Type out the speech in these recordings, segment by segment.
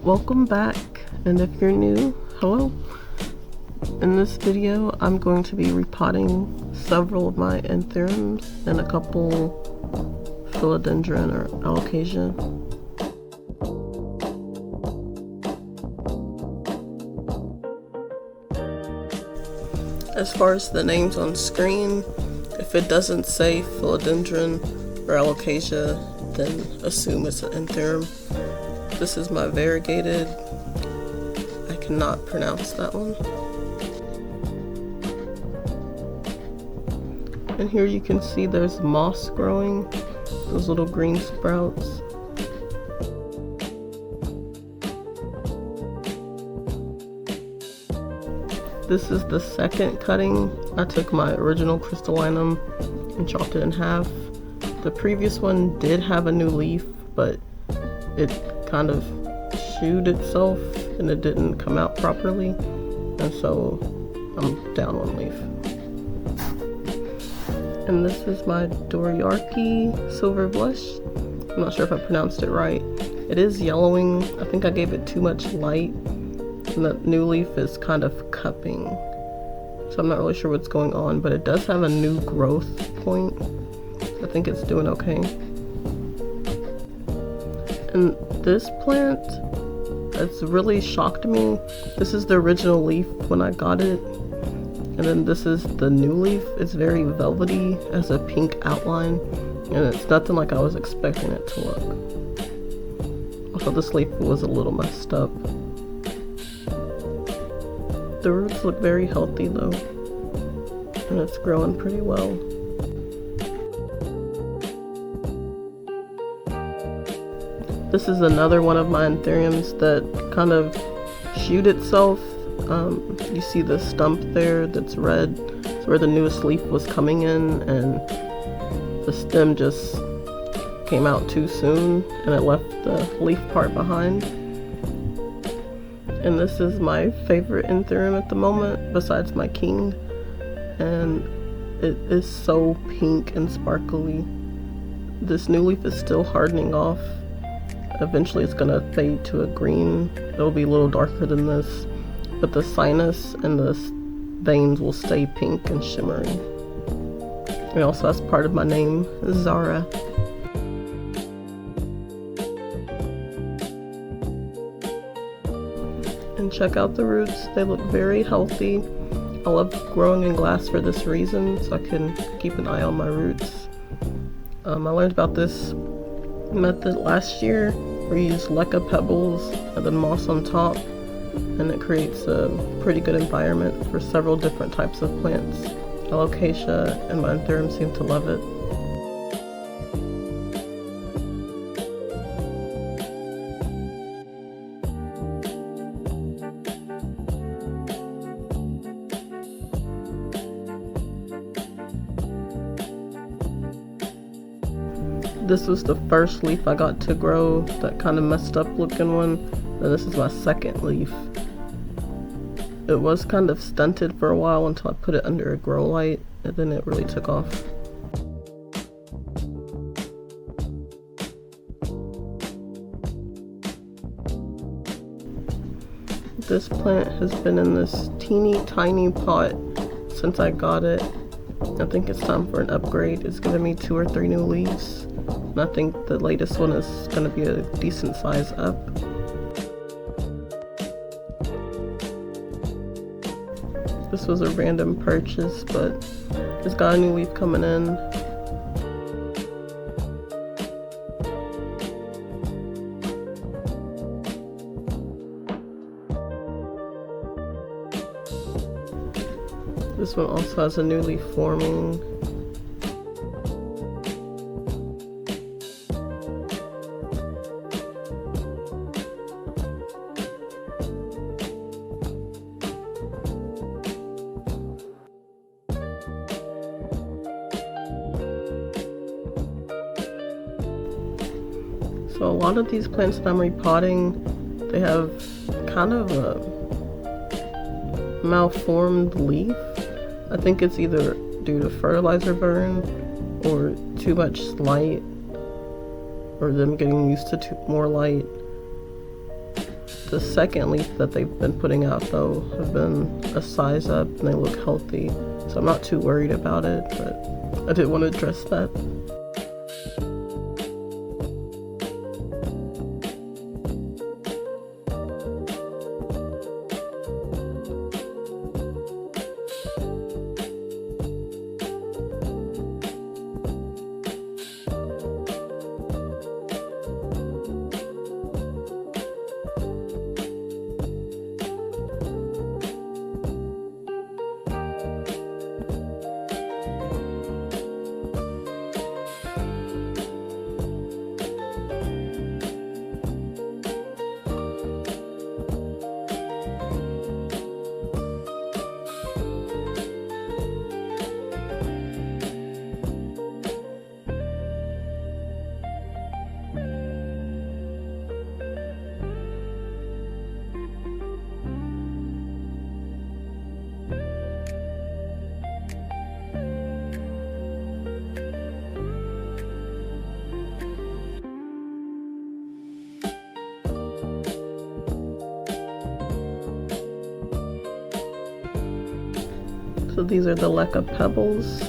Welcome back, and if you're new, hello. In this video, I'm going to be repotting several of my Anthuriums and a couple Philodendron or Alocasia. As far as the names on screen, if it doesn't say Philodendron or Alocasia, then assume it's an Anthurium. This is my variegated. I cannot pronounce that one. And here you can see there's moss growing, those little green sprouts. This is the second cutting. I took my original crystallinum and chopped it in half. The previous one did have a new leaf, but it kind of shooed itself and it didn't come out properly, and so I'm down one leaf. And this is my Doriarchy Silver Blush. I'm not sure if I pronounced it right. It is yellowing. I think I gave it too much light, and the new leaf is kind of cupping, so I'm not really sure what's going on, but it does have a new growth point. I think it's doing okay. And this plant, it's really shocked me. This is the original leaf when I got it, and then this is the new leaf. It's very velvety, has a pink outline, and it's nothing like I was expecting it to look. Also, this leaf was a little messed up. The roots look very healthy though, and it's growing pretty well. This is another one of my Anthuriums that kind of shoot itself. You see the stump there that's red. It's where the newest leaf was coming in, and the stem just came out too soon and it left the leaf part behind. And this is my favorite Anthurium at the moment, besides my king. And it is so pink and sparkly. This new leaf is still hardening off. Eventually it's gonna fade to a green. It'll be a little darker than this, but the sinus and the veins will stay pink and shimmery. And also that's part of my name, Zara. And check out the roots, they look very healthy. I love growing in glass for this reason, so I can keep an eye on my roots. I learned about this method last year, where you use leca pebbles and then moss on top, and it creates a pretty good environment for several different types of plants. Alocasia and my Anthurium seem to love it. This was the first leaf I got to grow, that kind of messed up looking one, and this is my second leaf. It was kind of stunted for a while until I put it under a grow light, and then it really took off. This plant has been in this teeny tiny pot since I got it. I think it's time for an upgrade. It's giving me 2 or 3 new leaves. And I think the latest one is going to be a decent size up. This was a random purchase, but it's got a new leaf coming in. This one also has a new leaf forming. So a lot of these plants that I'm repotting, they have kind of a malformed leaf. I think it's either due to fertilizer burn or too much light, or them getting used to more light. The second leaf that they've been putting out though have been a size up and they look healthy, so I'm not too worried about it, but I did want to address that. So these are the leca pebbles,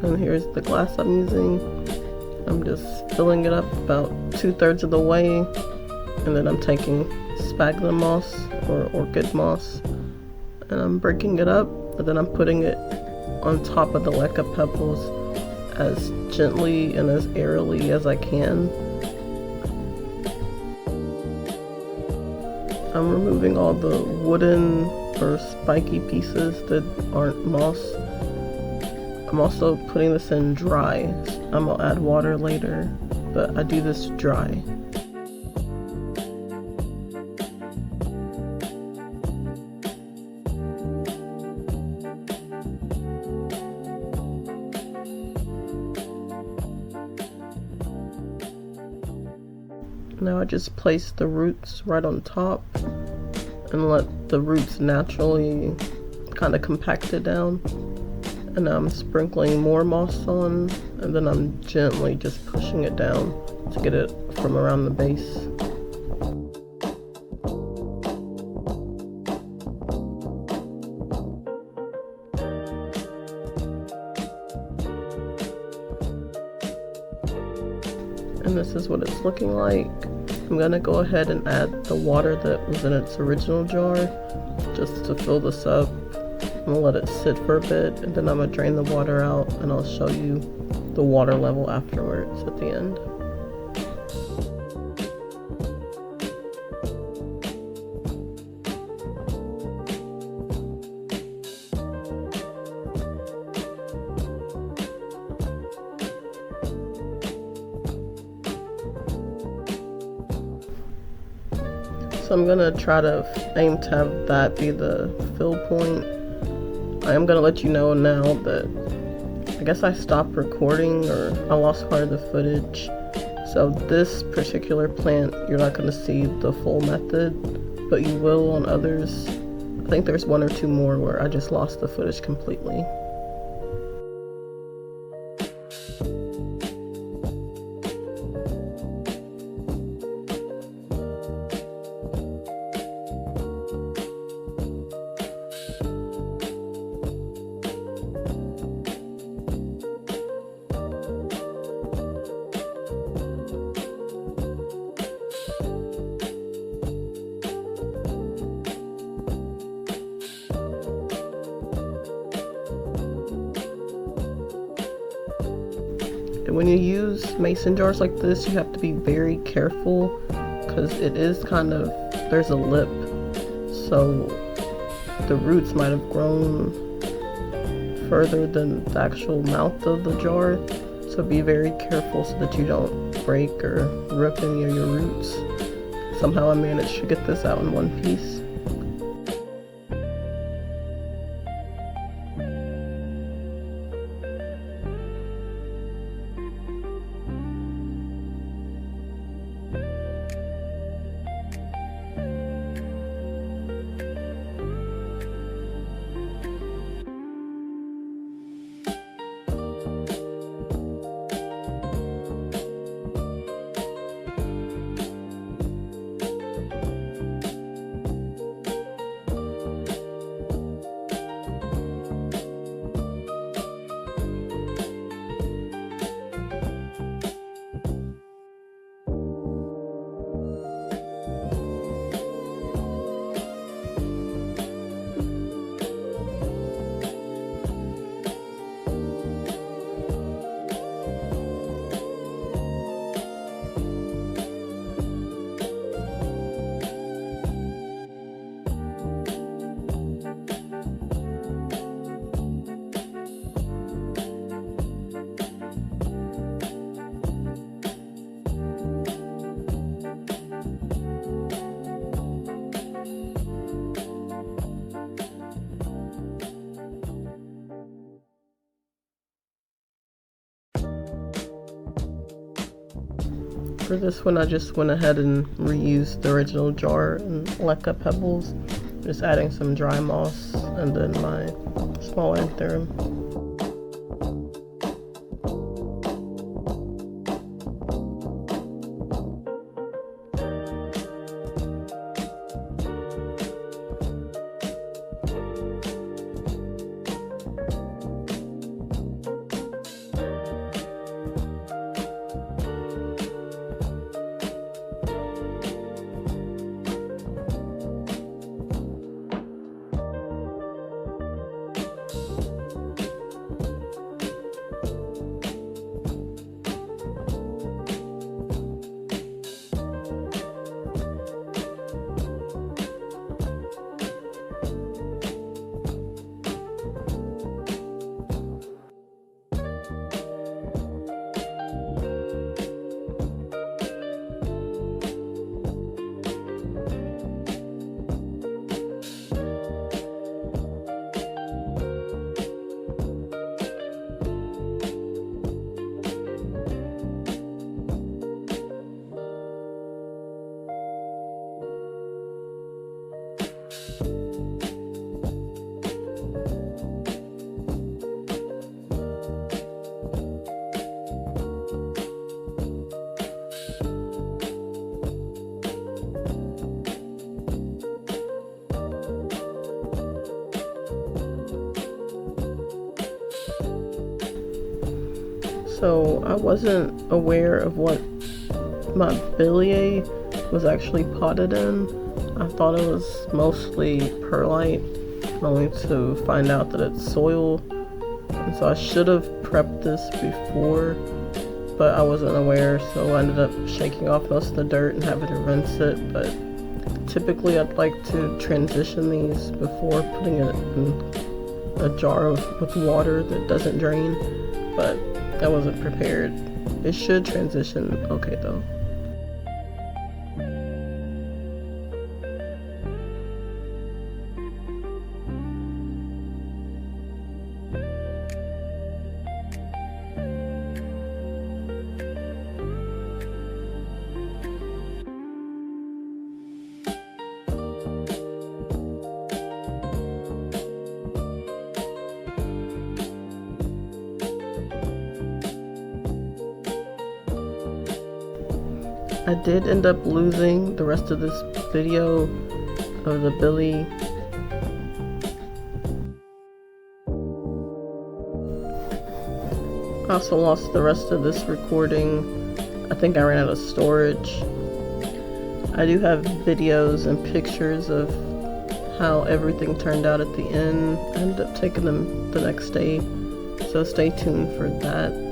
and here's the glass I'm using. I'm just filling it up about 2/3 of the way, and then I'm taking sphagnum moss or orchid moss, and I'm breaking it up, and then I'm putting it on top of the leca pebbles as gently and as airily as I can. I'm removing all the wooden or spiky pieces that aren't moss. I'm also putting this in dry. I'm gonna add water later, but I do this dry. Now I just place the roots right on top and let the roots naturally kind of compact it down. And now I'm sprinkling more moss on, and then I'm gently just pushing it down to get it from around the base. And this is what it's looking like. I'm gonna go ahead and add the water that was in its original jar just to fill this up. I'm gonna let it sit for a bit, and then I'm gonna drain the water out, and I'll show you the water level afterwards at the end. So I'm gonna try to aim to have that be the fill point. I am gonna let you know now that I guess I stopped recording, or I lost part of the footage. So this particular plant, you're not gonna see the full method, but you will on others. I think there's 1 or 2 more where I just lost the footage completely. And when you use mason jars like this, you have to be very careful because it is kind of, there's a lip, so the roots might have grown further than the actual mouth of the jar. So be very careful so that you don't break or rip any of your roots. Somehow I managed to get this out in one piece. For this one, I just went ahead and reused the original jar and leca pebbles, just adding some dry moss and then my small anthurium. So I wasn't aware of what my biliae was actually potted in. I thought it was mostly perlite, only to find out that it's soil. And so I should have prepped this before, but I wasn't aware, so I ended up shaking off most of the dirt and having to rinse it. But typically I'd like to transition these before putting it in a jar with water that doesn't drain, but I wasn't prepared. It should transition okay though. I did end up losing the rest of this video of the Billy. I also lost the rest of this recording. I think I ran out of storage. I do have videos and pictures of how everything turned out at the end. I ended up taking them the next day, so stay tuned for that.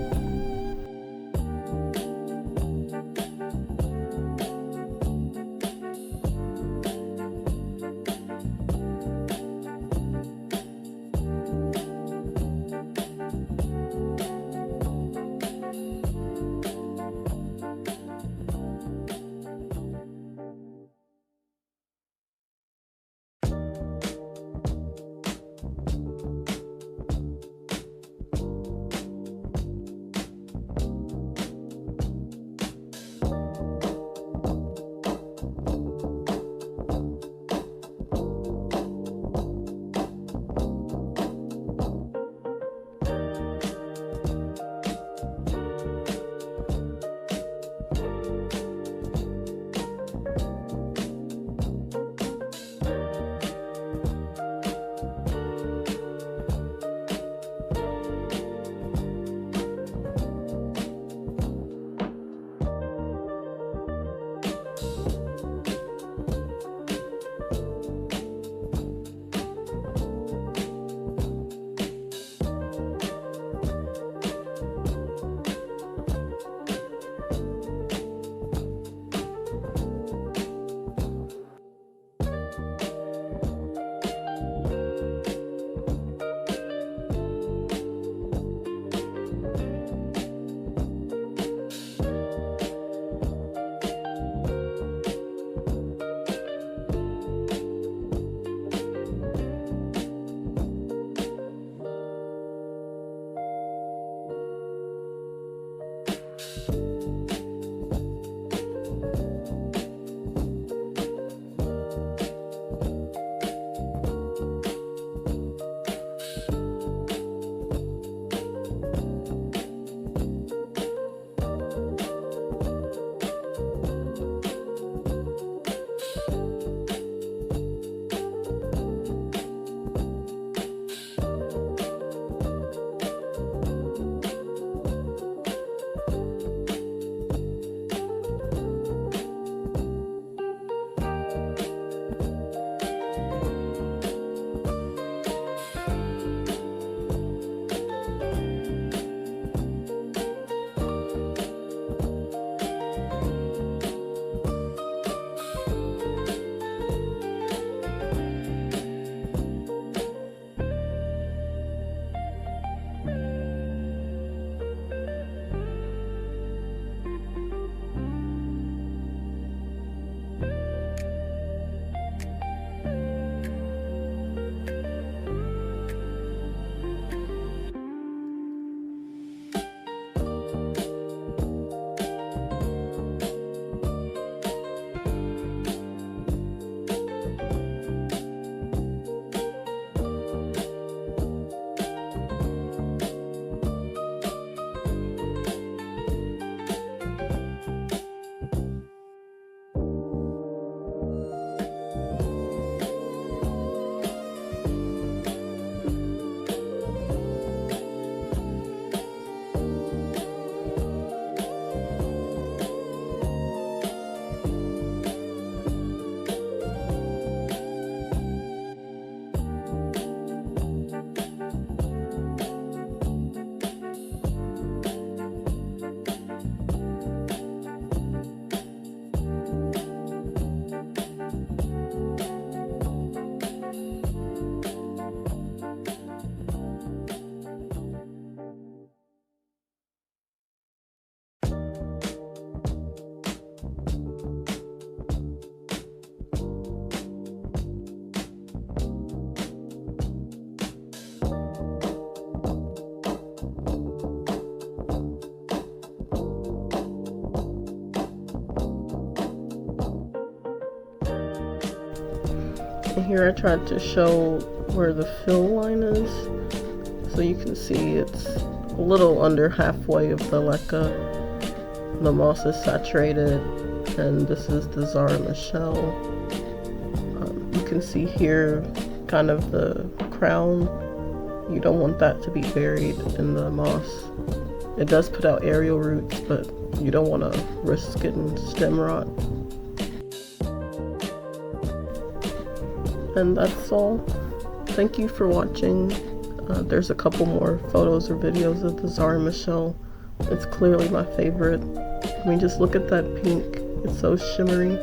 And here I tried to show where the fill line is. So you can see it's a little under halfway of the leca. The moss is saturated, and this is the Zara Michelle. You can see here kind of the crown. You don't want that to be buried in the moss. It does put out aerial roots, but you don't want to risk getting stem rot. And that's all. Thank you for watching. There's a couple more photos or videos of the Zara Michelle. It's clearly my favorite. I mean, just look at that pink. It's so shimmery.